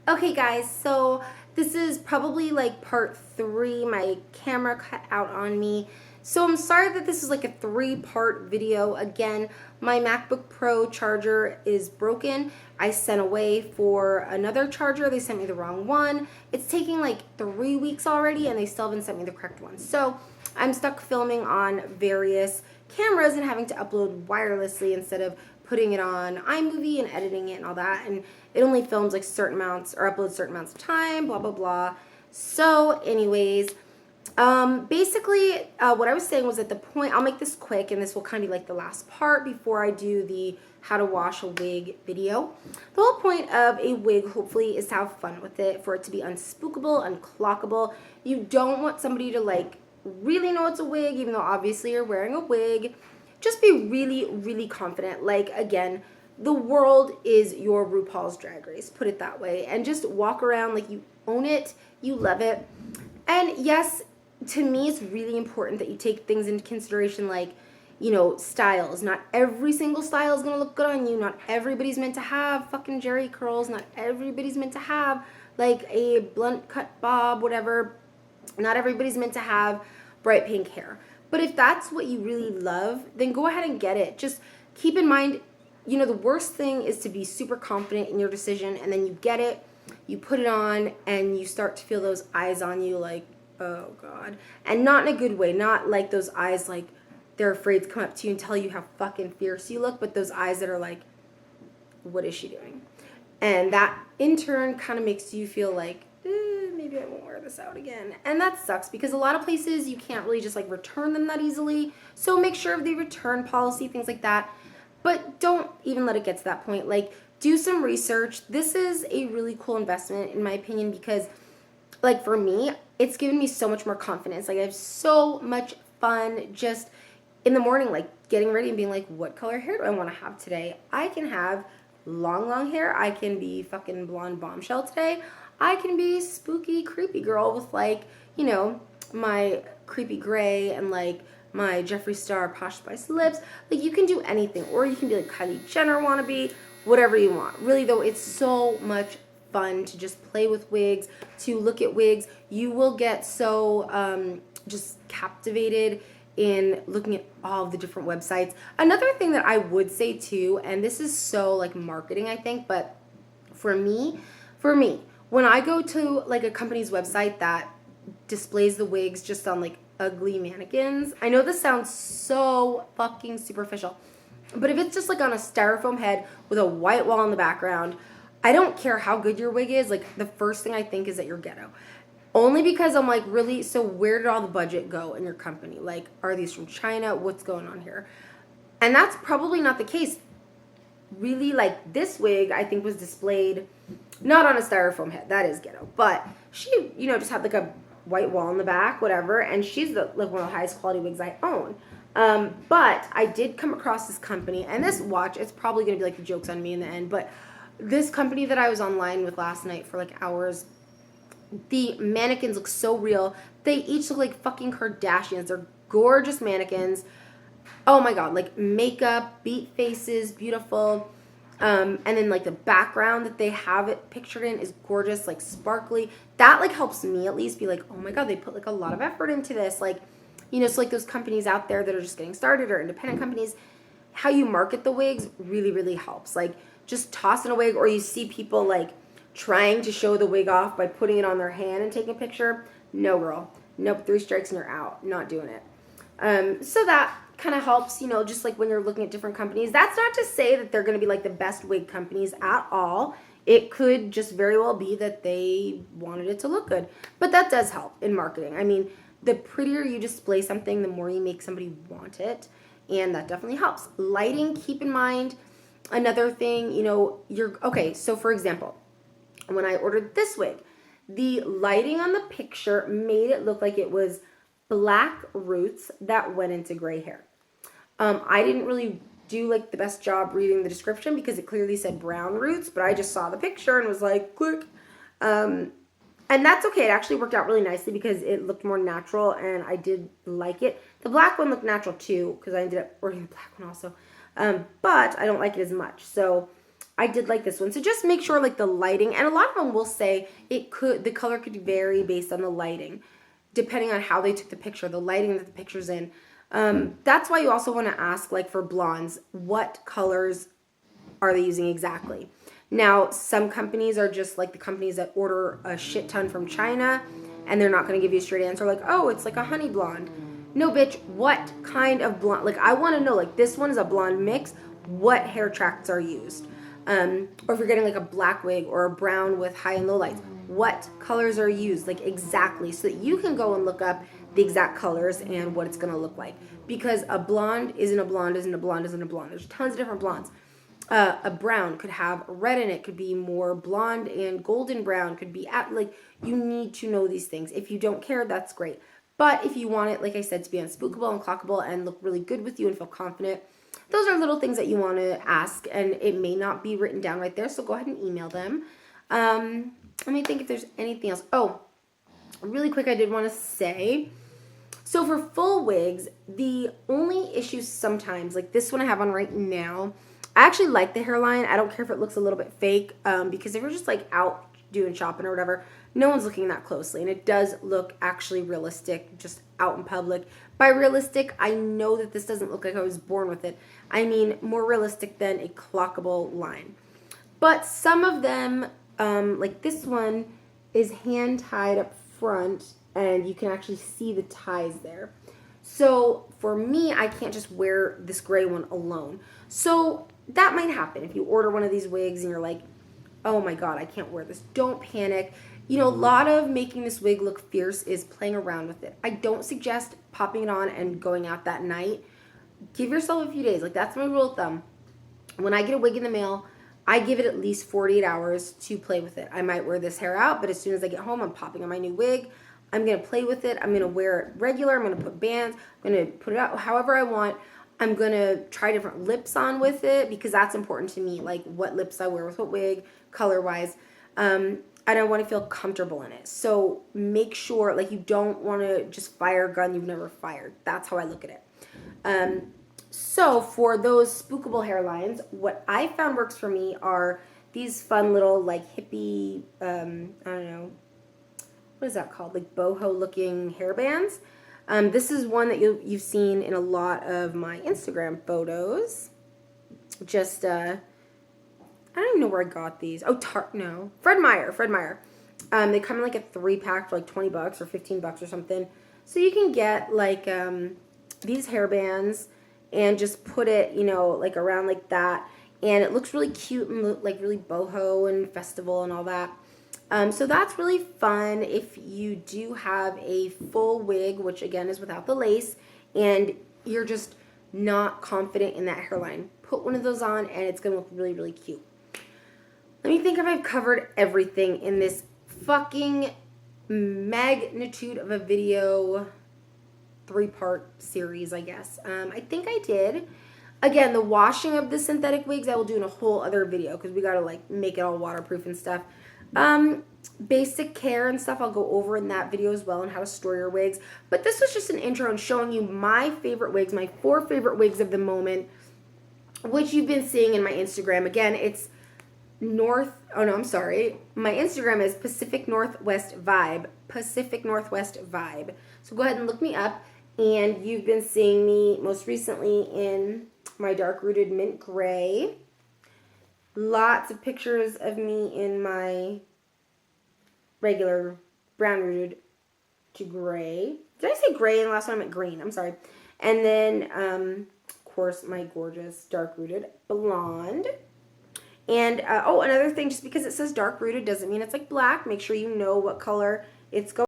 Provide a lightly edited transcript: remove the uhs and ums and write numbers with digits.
Okay guys, so this is probably like part 3. My camera cut out on me. So I'm sorry that this is like a 3-part video. Again, my MacBook Pro charger is broken. I sent away for another charger. They sent me the wrong one. It's taking like 3 weeks already and they still haven't sent me the correct one. So I'm stuck filming on various cameras and having to upload wirelessly instead of putting it on iMovie and editing it and all that. And it only films like certain amounts or uploads certain amounts of time, blah, blah, blah. So anyways, basically what I was saying was at the point, I'll make this quick and this will kind of be like the last part before I do the how to wash a wig video. The whole point of a wig hopefully is to have fun with it, for it to be unspookable, unclockable. You don't want somebody to like really know it's a wig, even though obviously you're wearing a wig. Just be really, really confident. Like, again, the world is your RuPaul's Drag Race, put it that way. And just walk around like you own it, you love it. And yes, to me, it's really important that you take things into consideration like, you know, styles. Not every single style is going to look good on you. Not everybody's meant to have fucking Jerry curls. Not everybody's meant to have like a blunt cut bob, whatever. Not everybody's meant to have bright pink hair. But if that's what you really love, then go ahead and get it. Just keep in mind, you know, the worst thing is to be super confident in your decision and then you get it, you put it on, and you start to feel those eyes on you like, oh God. And not in a good way, not like those eyes like they're afraid to come up to you and tell you how fucking fierce you look, but those eyes that are like, what is she doing? And that in turn kind of makes you feel like, maybe I won't wear this out again. And that sucks because a lot of places you can't really just like return them that easily. So make sure of the return policy, things like that. But don't even let it get to that point. Like, do some research. This is a really cool investment in my opinion because like for me, it's given me so much more confidence. Like I have so much fun just in the morning, like getting ready and being like, what color hair do I want to have today? I can have long hair. I can be fucking blonde bombshell today. I can be spooky, creepy girl with like, you know, my creepy gray and like my Jeffree Star Posh Spice lips. Like you can do anything, or you can be like Kylie Jenner wannabe, whatever you want. Really though, it's so much fun to just play with wigs, to look at wigs. You will get so just captivated in looking at all of the different websites. Another thing that I would say too, and this is so like marketing I think, but for me, when I go to like a company's website that displays the wigs just on like ugly mannequins, I know this sounds so fucking superficial, but if it's just like on a styrofoam head with a white wall in the background, I don't care how good your wig is, like the first thing I think is that you're ghetto. Only because I'm like, really, so where did all the budget go in your company? Like, are these from China? What's going on here? And that's probably not the case. Really, like this wig I think was displayed not on a styrofoam head, that is ghetto, but she, you know, just had like a white wall in the back, whatever, and she's the like one of the highest quality wigs I own. But I did come across this company, and this watch, it's probably gonna be like the joke's on me in the end, but this company that I was online with last night for like hours, the mannequins look so real. They each look like fucking Kardashians. They're gorgeous mannequins. Oh my God, like makeup, beat faces, beautiful. And then like the background that they have it pictured in is gorgeous, like sparkly. That like helps me at least be like, oh my God, they put like a lot of effort into this. Like, you know, so like those companies out there that are just getting started or independent companies, how you market the wigs really, really helps. Like just toss in a wig, or you see people like trying to show the wig off by putting it on their hand and taking a picture. No, girl. Nope, 3 strikes and you're out. Not doing it. So that kind of helps, you know, just like when you're looking at different companies. That's not to say that they're going to be like the best wig companies at all. It could just very well be that they wanted it to look good. But that does help in marketing. I mean, the prettier you display something, the more you make somebody want it. And that definitely helps. Lighting, keep in mind. Another thing, you know, okay, so for example, when I ordered this wig, the lighting on the picture made it look like it was black roots that went into gray hair. I didn't really do like the best job reading the description because it clearly said brown roots, but I just saw the picture and was like, click. And that's okay. It actually worked out really nicely because it looked more natural and I did like it. The black one looked natural too because I ended up ordering the black one also. But I don't like it as much. So I did like this one. So just make sure like the lighting, and a lot of them will say the color could vary based on the lighting, depending on how they took the picture, the lighting that the picture's in. That's why you also want to ask, like for blondes, what colors are they using exactly? Now, some companies are just like the companies that order a shit ton from China, and they're not going to give you a straight answer like, oh, it's like a honey blonde. No, bitch, what kind of blonde? Like, I want to know, like, this one is a blonde mix. What hair tracts are used? Or if you're getting like a black wig or a brown with high and low lights, what colors are used? Like, exactly, so that you can go and look up the exact colors and what it's going to look like. Because a blonde isn't a blonde, isn't a blonde, isn't a blonde. There's tons of different blondes. A brown could have red in it, could be more blonde and golden brown, could be like, you need to know these things. If you don't care, that's great. But if you want it, like I said, to be unspookable and clockable and look really good with you and feel confident, those are little things that you want to ask, and it may not be written down right there, so go ahead and email them. Let me think if there's anything else. Oh, really quick, I did want to say, so for full wigs, the only issue sometimes, like this one I have on right now, I actually like the hairline. I don't care if it looks a little bit fake, because if you're just like out doing shopping or whatever, no one's looking that closely, and it does look actually realistic just out in public. By realistic, I know that this doesn't look like I was born with it. I mean more realistic than a clockable line. But some of them, like this one, is hand tied up front, and you can actually see the ties there. So for me, I can't just wear this gray one alone. So that might happen if you order one of these wigs and you're like, oh my God, I can't wear this. Don't panic. You know, a lot of making this wig look fierce is playing around with it. I don't suggest popping it on and going out that night. Give yourself a few days. Like, that's my rule of thumb. When I get a wig in the mail, I give it at least 48 hours to play with it. I might wear this hair out, but as soon as I get home, I'm popping on my new wig. I'm going to play with it. I'm going to wear it regular. I'm going to put bands. I'm going to put it out however I want. I'm going to try different lips on with it because that's important to me, like what lips I wear with what wig, color-wise. And I want to feel comfortable in it. So make sure, like, you don't want to just fire a gun you've never fired. That's how I look at it. So for those spookable hairlines, what I found works for me are these fun little, like, hippie, I don't know, what is that called? Like boho looking hair bands. This is one that you've seen in a lot of my Instagram photos. Just, I don't even know where I got these. Oh, Fred Meyer. They come in like a 3-pack for like $20 or $15 or something. So you can get like these hair bands and just put it, you know, like around like that. And it looks really cute and like really boho and festival and all that. So that's really fun if you do have a full wig, which again is without the lace, and you're just not confident in that hairline. Put one of those on and it's going to look really, really cute. Let me think if I've covered everything in this fucking magnitude of a video 3-part series, I guess. I think I did. Again, the washing of the synthetic wigs I will do in a whole other video because we got to like make it all waterproof and stuff. Basic care and stuff I'll go over in that video as well, and how to store your wigs. But this was just an intro and showing you my favorite wigs, my 4 favorite wigs of the moment, which you've been seeing in my Instagram. Again, it's my Instagram is Pacific Northwest Vibe. So go ahead and look me up. And you've been seeing me most recently in my dark rooted mint gray. Lots of pictures of me in my regular brown rooted to gray. Did I say gray? And last one I meant green. I'm sorry. And then, of course, my gorgeous dark rooted blonde. And, another thing, just because it says dark rooted doesn't mean it's like black. Make sure you know what color it's going